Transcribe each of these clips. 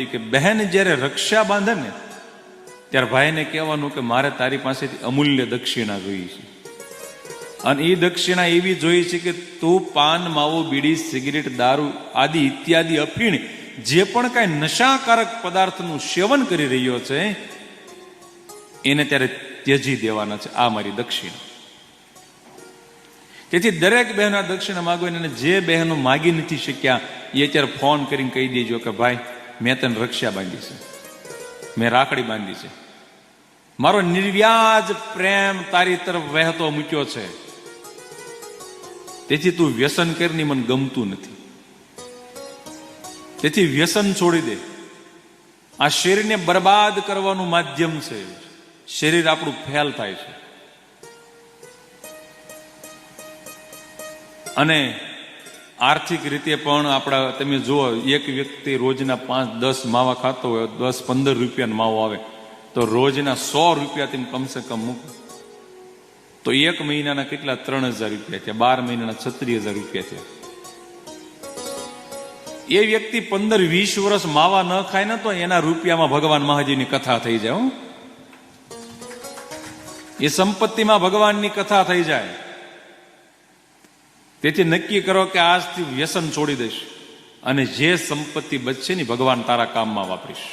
કે બહેન જ્યારે રક્ષા બાંધે ને ત્યારે ભાઈને કહેવાનું કે મારે તારી પાસેથી અમૂલ્ય દક્ષિણા જોઈએ છે, અને એ દક્ષિણા એવી જોઈએ છે કે તું પાન, માવો, બીડી, સિગરેટ, દારૂ આદિ ઇત્યાદિ અફીણ જે પણ કાંઈ નશાકારક પદાર્થનું સેવન કરી રહ્યો છે એને ત્યારે ત્યજી દેવાના છે. આ મારી દક્ષિણા. તેથી દરેક બહેનો દક્ષિણા માગો. અને જે બહેનો માગી નથી શક્યા એ અત્યારે ફોન કરીને કહી દેજો કે ભાઈ મેં તને રક્ષા બાંધી છે, મેં રાખડી બાંધી છે, મારો નિર્વ્યાજ પ્રેમ તારી તરફ વહેતો મૂક્યો છે, તેથી તું વ્યસન કરની મને ગમતું નથી, તેથી વ્યસન છોડી દે. આ શરીરને બરબાદ કરવાનું માધ્યમ છે. શરીર આપણું ફેલ થાય છે. અને આર્થિક રીતે પણ આપણા, તમે જુઓ, એક વ્યક્તિ રોજના 5-10 માવા ખાતો હોય, 10-15 રૂપિયાનો માવો આવે, તો રોજના 100 રૂપિયા તમે કમસે કમ મૂકો તો એક મહિનાના કેટલા? 3000 રૂપિયા થયા. 12 મહિનાના 36000 રૂપિયા થયા. એ વ્યક્તિ 15-20 વર્ષ માવા ન ખાય ને તો એના રૂપિયામાં ભગવાન મહાદેવની કથા થઈ જાય. એ સંપત્તિમાં ભગવાનની કથા થઈ જાય. તેથી નક્કી કરો કે આજથી વ્યસન છોડી દઈશ, અને જે સંપત્તિ બચશે ને ભગવાન તારા કામમાં વાપરીશ.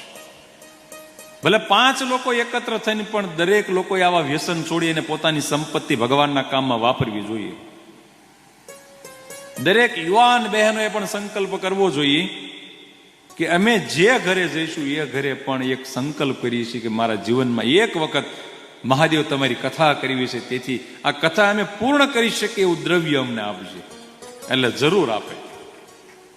ભલે 5 લોકો એકત્ર થઈને પણ દરેક લોકોએ આવા વ્યસન છોડી અને પોતાની સંપત્તિ ભગવાનના કામમાં વાપરવી જોઈએ. દરેક યુવાન બહેનોએ પણ સંકલ્પ કરવો જોઈએ કે અમે જે ઘરે જઈશું એ ઘરે પણ એક સંકલ્પ કરીએ છીએ કે મારા જીવનમાં એક વખત મહાદેવ તમારી કથા કરવી છે, તેથી આ કથા અમે પૂર્ણ કરી શકીએ એવું દ્રવ્ય અમને આપજે. એટલે જરૂર આપે.